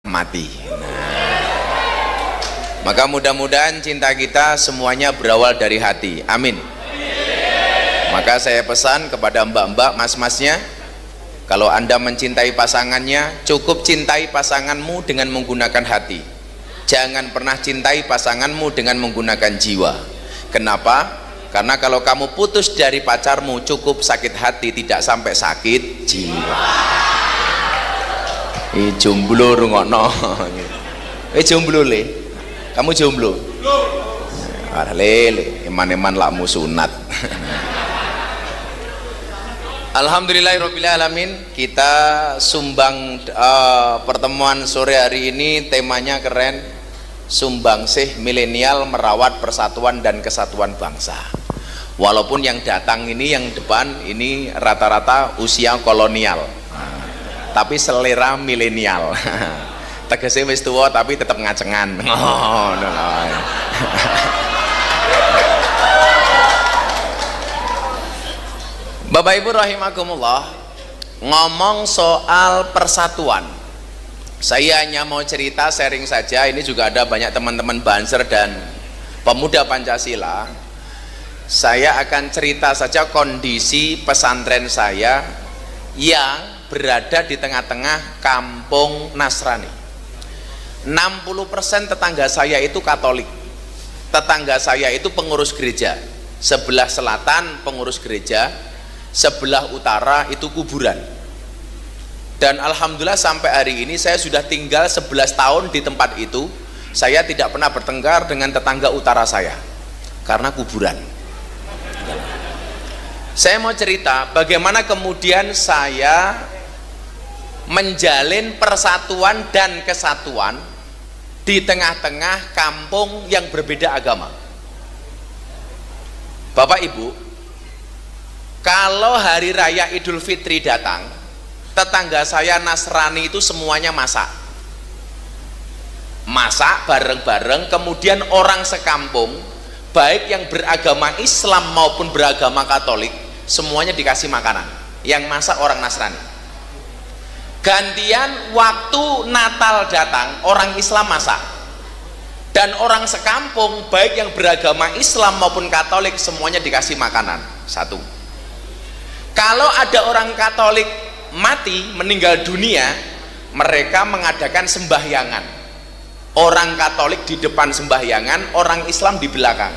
mati. Maka mudah-mudahan cinta kita semuanya berawal dari hati. Amin. Maka saya pesan kepada mbak-mbak, mas-masnya, kalau Anda mencintai pasangannya, cukup cintai pasanganmu dengan menggunakan hati. Jangan pernah cintai pasanganmu dengan menggunakan jiwa. Kenapa? Karena kalau kamu putus dari pacarmu cukup sakit hati, tidak sampai sakit jiwa. Jomblo rungokno. Jomblo le. Kamu jomblo? Ah lele, eman-eman lakmu sunat. Alhamdulillahirabbil alamin. Kita sumbang pertemuan sore hari ini, temanya keren. Sumbangsih milenial merawat persatuan dan kesatuan bangsa. Walaupun yang datang ini, yang depan ini rata-rata usia kolonial, tapi selera milenial. Tegese wis tuwa tapi tetap ngacengan. Oh, no. Bapak Ibu rahimakumullah, ngomong soal persatuan, saya hanya mau cerita, sharing saja. Ini juga ada banyak teman-teman Banser dan pemuda Pancasila. Saya akan cerita saja kondisi pesantren saya yang berada di tengah-tengah kampung Nasrani. 60% tetangga saya itu Katolik. Tetangga saya itu pengurus gereja. Sebelah selatan pengurus gereja, sebelah utara itu kuburan. Dan alhamdulillah sampai hari ini saya sudah tinggal 11 tahun di tempat itu. Saya tidak pernah bertengkar dengan tetangga utara saya karena kuburan. Saya mau cerita bagaimana kemudian saya menjalin persatuan dan kesatuan di tengah-tengah kampung yang berbeda agama. Bapak Ibu, kalau hari raya Idul Fitri datang, tetangga saya Nasrani itu semuanya masak bareng-bareng. Kemudian orang sekampung, baik yang beragama Islam maupun beragama Katolik, semuanya dikasih makanan. Yang masak orang Nasrani. Gantian waktu Natal datang, orang Islam masak, dan orang sekampung baik yang beragama Islam maupun Katolik semuanya dikasih makanan. Satu, kalau ada orang Katolik mati, meninggal dunia, mereka mengadakan sembahyangan. Orang Katolik di depan sembahyangan, orang Islam di belakang.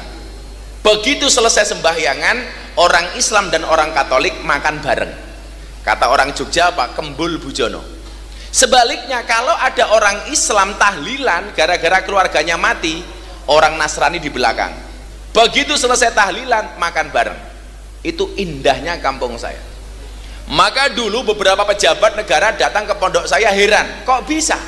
Begitu selesai sembahyangan, orang Islam dan orang Katolik makan bareng. Kata orang Jogja apa? Kembul bujono. Sebaliknya, kalau ada orang Islam tahlilan gara-gara keluarganya mati, orang Nasrani di belakang. Begitu selesai tahlilan, makan bareng. Itu indahnya kampung saya. Maka dulu beberapa pejabat negara datang ke pondok saya, heran, kok bisa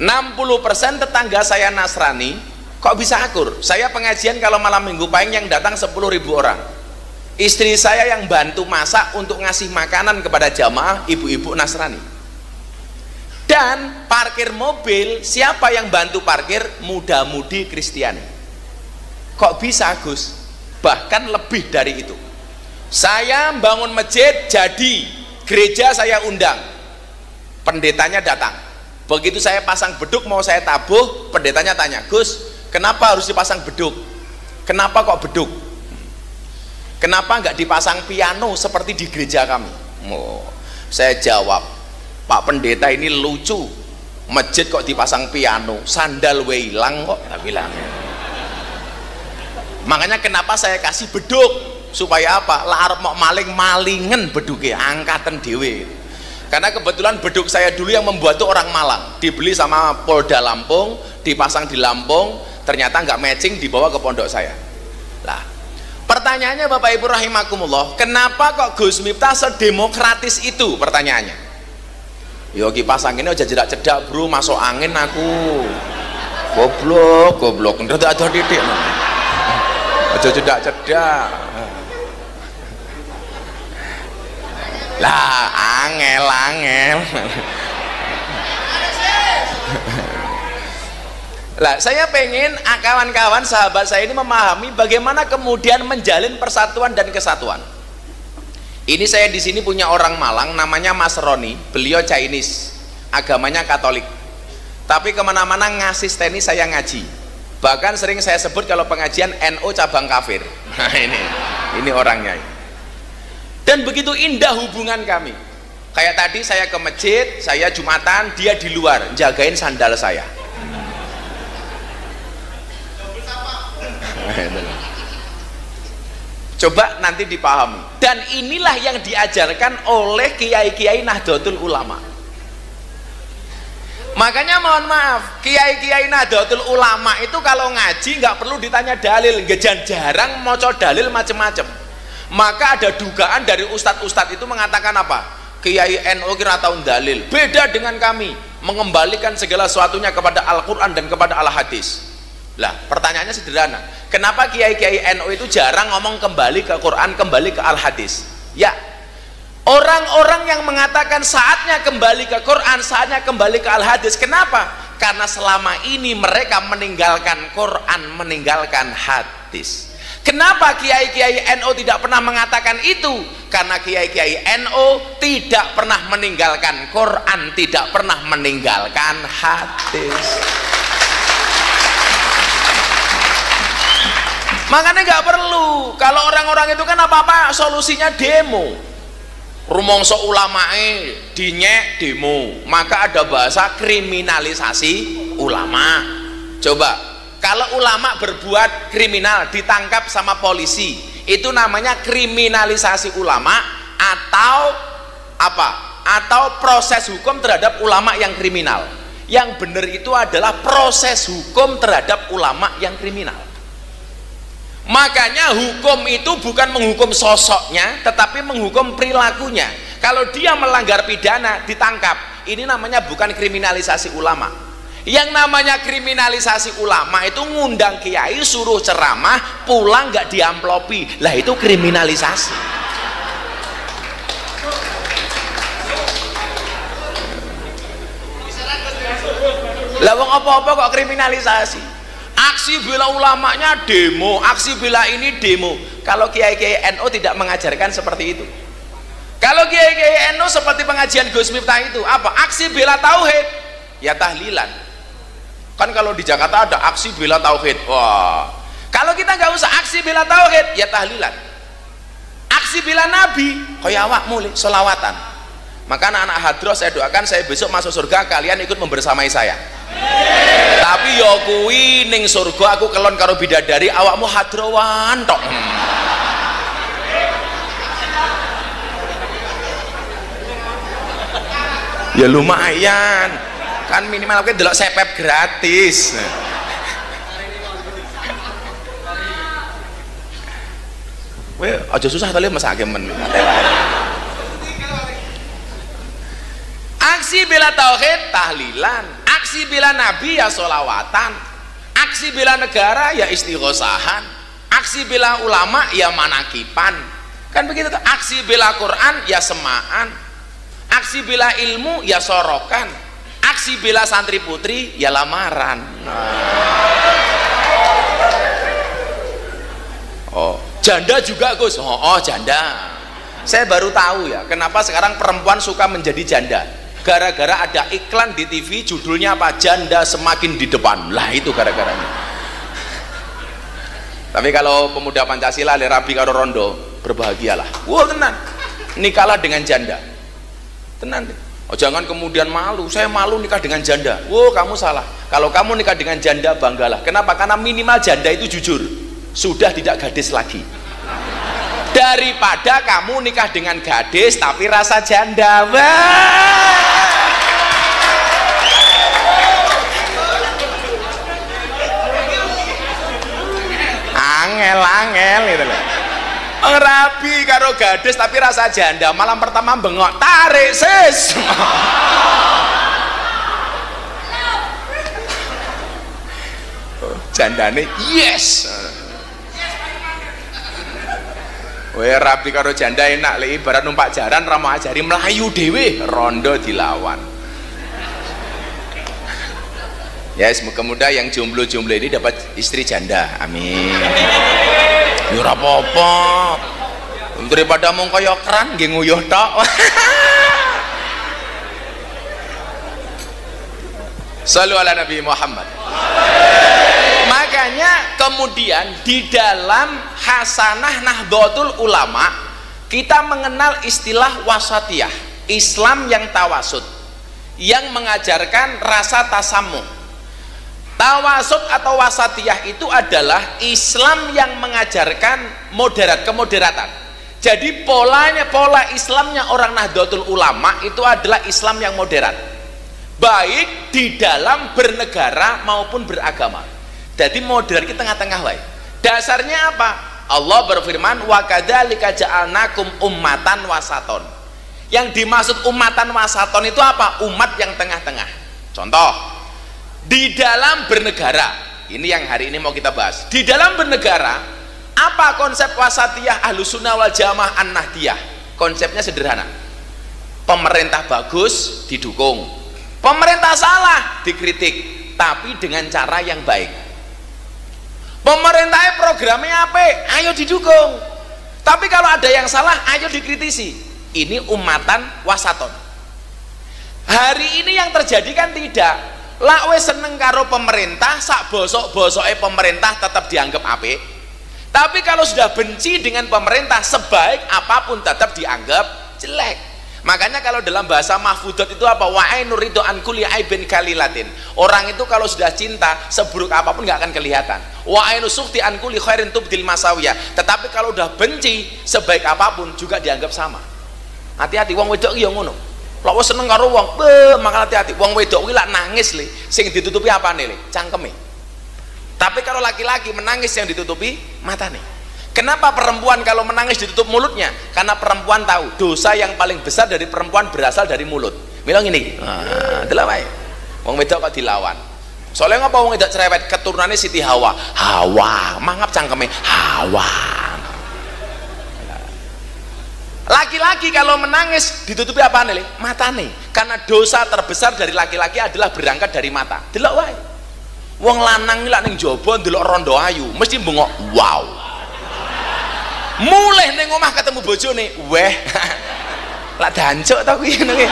60% tetangga saya Nasrani, kok bisa akur? Saya pengajian kalau malam minggu paling yang datang 10.000 orang. Istri saya yang bantu masak untuk ngasih makanan kepada jamaah ibu-ibu Nasrani. Dan parkir mobil, siapa yang bantu parkir? Muda-mudi Kristiani. Kok bisa Gus? Bahkan lebih dari itu. Saya bangun masjid jadi, gereja saya undang, pendetanya datang. Begitu saya pasang beduk mau saya tabuh, pendetanya tanya, Gus, kenapa harus dipasang beduk? Kenapa kok beduk? Kenapa nggak dipasang piano seperti di gereja kami? Oh, saya jawab, Pak Pendeta ini lucu, masjid kok dipasang piano, sandal weilang kok, tak bilang. Makanya kenapa saya kasih beduk, supaya apa? Lah mau maling-malingen beduknya, angkatan dewe. Karena kebetulan beduk saya dulu yang membuat tuh orang Malang, dibeli sama Polda Lampung, dipasang di Lampung, ternyata nggak matching, dibawa ke pondok saya. Lah, pertanyaannya Bapak Ibu rahimakumullah, kenapa kok Gus Miftah sedemokratis itu? Pertanyaannya, yo kipas anginnya aja cedak-cedak bro, masuk angin aku, goblok, nggak ada titik, aja cedak-cedak. Lah angel. Lah saya pengen kawan-kawan sahabat saya ini memahami bagaimana kemudian menjalin persatuan dan kesatuan. Ini saya di sini punya orang Malang namanya Mas Roni, beliau Chinese. agamanya Katolik, tapi kemana-mana ngasisteni saya ngaji. Bahkan sering saya sebut kalau pengajian NU cabang kafir. Nah ini orangnya. Dan begitu indah hubungan kami. Kayak tadi saya ke masjid, saya Jumatan, dia di luar jagain sandal saya. Coba nanti dipahami. Dan inilah yang diajarkan oleh kiai-kiai Nahdlatul Ulama. Makanya mohon maaf, kiai-kiai Nahdlatul Ulama itu kalau ngaji nggak perlu ditanya dalil, jarang maca dalil macem-macem. Maka ada dugaan dari ustadz-ustadz itu mengatakan apa? Kiai NU kira tahu dalil. Beda dengan kami, mengembalikan segala sesuatunya kepada Al-Quran dan kepada Al-Hadis. Lah pertanyaannya sederhana, kenapa kiai-kiai NU itu jarang ngomong kembali ke Quran, kembali ke Al-Hadis? Ya, orang-orang yang mengatakan saatnya kembali ke Quran, saatnya kembali ke Al-Hadis, kenapa? Karena selama ini mereka meninggalkan Quran, meninggalkan hadis. Kenapa kiai-kiai NU tidak pernah mengatakan itu? Karena kiai-kiai NU tidak pernah meninggalkan Quran, tidak pernah meninggalkan hadis. Makanya nggak perlu. Kalau orang-orang itu kan apa-apa solusinya demo. Rumongso ulamae dinyek demo, maka ada bahasa kriminalisasi ulama. Coba, kalau ulama berbuat kriminal ditangkap sama polisi, itu namanya kriminalisasi ulama atau apa? Atau proses hukum terhadap ulama yang kriminal. Yang benar itu adalah proses hukum terhadap ulama yang kriminal. Makanya hukum itu bukan menghukum sosoknya, tetapi menghukum perilakunya. Kalau dia melanggar pidana ditangkap, ini namanya bukan kriminalisasi ulama. Yang namanya kriminalisasi ulama itu ngundang kiai suruh ceramah, pulang nggak diamplopi, lah itu kriminalisasi. Lah wong apa-apa kok kriminalisasi? Aksi bela ulamanya demo, aksi bela ini demo. Kalau kiai-kiai NU tidak mengajarkan seperti itu. Kalau kiai-kiai NU seperti pengajian Gus Miftah itu apa? Aksi bela tauhid, ya tahlilan. Kan kalau di Jakarta ada aksi bela tauhid. Wah, kalau kita nggak usah aksi bela tauhid, ya tahlilan. Aksi bela Nabi, kaya awakmu selawatan. Maka anak-anak hadroh saya doakan, saya besok masuk surga, kalian ikut membersamai saya. Tapi ya kuwi ning surga aku kelon karo bidadari, awakmu hadrowan tok. Ya lumayan kan, minimal aku delok sepep gratis. Weh aja susah kali masake men. Aksi bela tauhid tahlilan, aksi bela nabi ya sholawatan, aksi bela negara ya istighosahan, aksi bela ulama ya manakipan, kan begitu tuh. Aksi bela Quran ya semaan, aksi bela ilmu ya sorokan, aksi bela santri putri ya lamaran. Oh janda juga Gus? Oh janda. Saya baru tahu ya kenapa sekarang perempuan suka menjadi janda. Gara-gara ada iklan di TV judulnya apa? Janda semakin di depan. Lah itu gara-garanya. Tapi kalau pemuda Pancasila rabi karo rondo, berbahagialah. Wah tenan, nikahlah dengan janda. Tenan. Oh, jangan kemudian malu, saya malu nikah dengan janda. Wah kamu salah. Kalau kamu nikah dengan janda banggalah. Kenapa? Karena minimal janda itu jujur, sudah tidak gadis lagi. Daripada kamu nikah dengan gadis tapi rasa janda. Wah. Angel gitu loh. Rabi karo gadis tapi rasa janda, malam pertama bengok, tarik sis. Jandane yes. Weh rabi karo janda enak, lek ibarat numpak jaran ra mau ajari melayu dhewe, rondo dilawan. Ya semoga yang jomblo-jomblo ini dapat istri janda, amin. Ya ora apa-apa, daripada mung kaya keran nggih nguyuh tok. Shallu ala Nabi Muhammad. Makanya kemudian di dalam Hasanah Nahdlatul Ulama kita mengenal istilah wasatiyah, Islam yang tawasud, yang mengajarkan rasa tasamuh. Tawasud atau wasatiyah itu adalah Islam yang mengajarkan kemoderatan. Jadi pola Islamnya orang Nahdlatul Ulama itu adalah Islam yang moderat, baik di dalam bernegara maupun beragama. Jadi moderat kita tengah-tengah wae. Dasarnya apa? Allah berfirman, wa kadzalika ja'alnakum ummatan wasaton. Yang dimaksud ummatan wasaton itu apa? Umat yang tengah-tengah. Contoh, di dalam bernegara, ini yang hari ini mau kita bahas. Di dalam bernegara, apa konsep wasatiyah Ahlussunnah wal Jamaah An-Nahdiyah? Konsepnya sederhana. Pemerintah bagus didukung, pemerintah salah dikritik, tapi dengan cara yang baik. Pemerintahnya programnya apa? Ayo didukung. Tapi kalau ada yang salah, ayo dikritisi. Ini umatan wasaton. Hari ini yang terjadi kan tidak. Lakwe seneng karo pemerintah, sak bosok-bosoknya pemerintah tetap dianggap apik. Tapi kalau sudah benci dengan pemerintah, sebaik apapun tetap dianggap jelek. Makanya kalau dalam bahasa mahfudzat itu apa? Wa ainur ridho an kulli aibin kalilatin. Orang itu kalau sudah cinta, seburuk apapun nggak akan kelihatan. Wa ainu sukhti an kulli khairin tubdil masawiyah. Tetapi kalau udah benci, sebaik apapun juga dianggap sama. Hati-hati, wong wedok iki yo ngono. Lek wis seneng karo wong, maka hati-hati. Wong wedok kuwi lak nangis le, sing ditutupi apane le? Cangkeme. Tapi kalau laki-laki menangis yang ditutupi matane. Kenapa perempuan kalau menangis ditutup mulutnya? Karena perempuan tahu dosa yang paling besar dari perempuan berasal dari mulut. Bilang ini, adalah baik. Wong wedok kok dilawan. Soalnya ngapa wong wedok cerewet? Keturunannya Siti Hawa. Hawa, mangap cangkeme. Hawa. Laki-laki kalau menangis ditutupi apa nih? Matane. Karena dosa terbesar dari laki-laki adalah berangkat dari mata. Delok wae. Wong lanang lak ning jaba ndelok rondo ayu, mesti bengok, wow. Mulih ning omah ketemu bojone, weh. Lak dancuk ta kuwi ngene.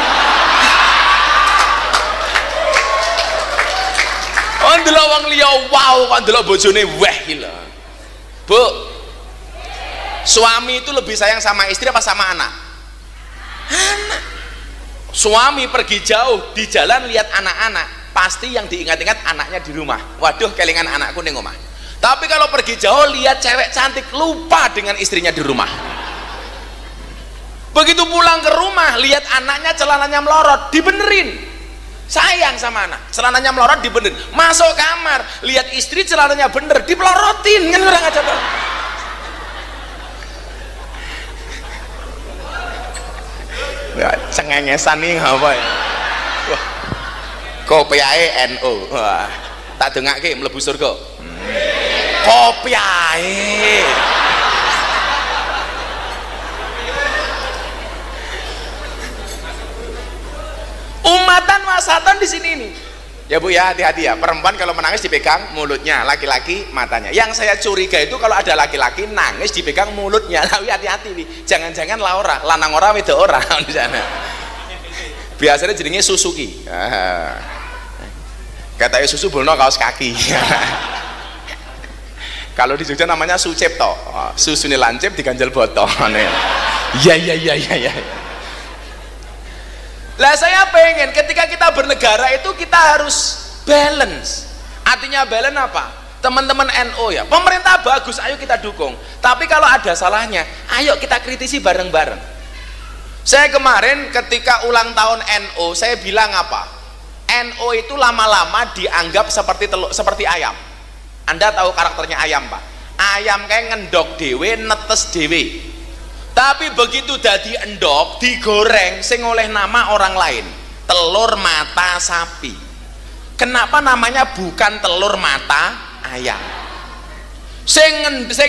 Oh ndelok wong liya wow, kok ndelok bojone weh iki lho. Bu. Suami itu lebih sayang sama istri apa sama anak? Anak. Suami pergi jauh di jalan lihat anak-anak, pasti yang diingat-ingat anaknya di rumah. Waduh, kelingan anakku ning omah. Tapi kalau pergi jauh lihat cewek cantik, lupa dengan istrinya di rumah. Begitu pulang ke rumah lihat anaknya celananya melorot, dibenerin. Sayang sama anak, celananya melorot dibenerin. Masuk kamar lihat istri celananya bener, dipelorotin. Kan orang aja tuh. Ya, cengengesan nih apa ya? Wah, kopi ae NU. Wah, tak dengake mlebu surga. Kopi ae. Umatan wasatan di sini nih. Ya Bu ya, hati-hati ya. Perempuan kalau menangis dipegang mulutnya, laki-laki matanya. Yang saya curiga itu kalau ada laki-laki nangis dipegang mulutnya. Tapi hati-hati nih. Jangan-jangan Laura, lanang ora wedok ora di sana. Biasanya jadinya Suzuki. Katanya susu bulno kaos kaki. Kalau di Jogja namanya Sucipto. Susune lancip diganjel botol. Ya. Lah saya pengen ketika kita bernegara itu kita harus balance. Artinya balance apa? Teman-teman NU ya, pemerintah bagus, ayo kita dukung. Tapi kalau ada salahnya, ayo kita kritisi bareng-bareng. Saya kemarin ketika ulang tahun NU, saya bilang apa? NU itu lama-lama dianggap seperti ayam. Anda tahu karakternya ayam, Pak? Ayam kayak ngendok dewe, netes dewe. Tapi begitu dadi endok digoreng sing oleh nama orang lain, telur mata sapi. Kenapa namanya bukan telur mata ayam? Sing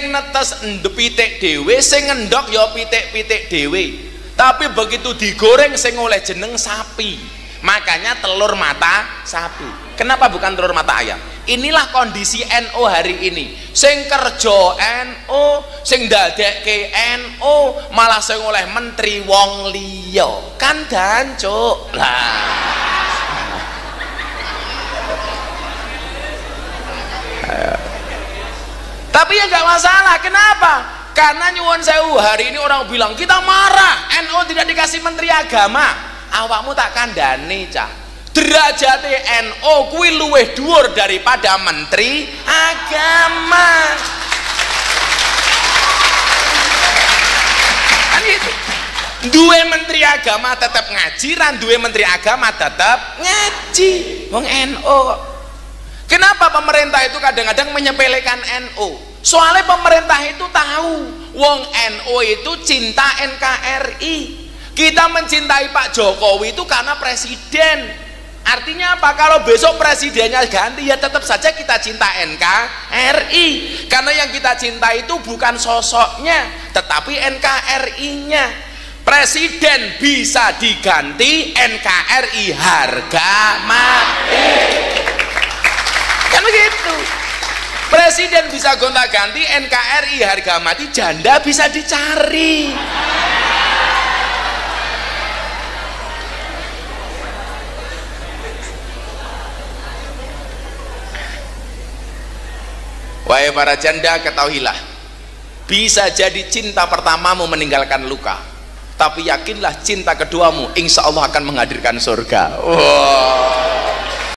netes pitik dhewe, sing endok ya pitik-pitik dhewe. Tapi begitu digoreng sing oleh jeneng sapi, makanya telur mata sapi. Kenapa bukan telur mata ayam? Inilah kondisi NU hari ini. Sing kerja NU, sing dadekke NU, malah sing oleh menteri wong liya. Kan dancuk. Lah. Tapi ya nggak masalah. Kenapa? Karena nyuwun sewu, hari ini orang bilang kita marah NU tidak dikasih menteri agama. Awakmu tak kandani cah, derajate NU kuwi luwih dhuwur daripada menteri agama. Kan gitu. Duwe menteri agama tetap ngaji, ran duwe menteri agama tetap ngaji. Wong NU. Kenapa pemerintah itu kadang-kadang menyepelekan NU? Soalnya pemerintah itu tahu wong NU itu cinta NKRI. Kita mencintai Pak Jokowi itu karena presiden. Artinya apa? Kalau besok presidennya ganti ya tetap saja kita cinta NKRI. Karena yang kita cinta itu bukan sosoknya, tetapi NKRI-nya. Presiden bisa diganti, NKRI harga mati. Kan begitu. Presiden bisa gonta-ganti, NKRI harga mati, janda bisa dicari. Wahai para janda, ketahuilah, bisa jadi cinta pertamamu meninggalkan luka, tapi yakinlah cinta keduamu insya Allah akan menghadirkan surga. Wow.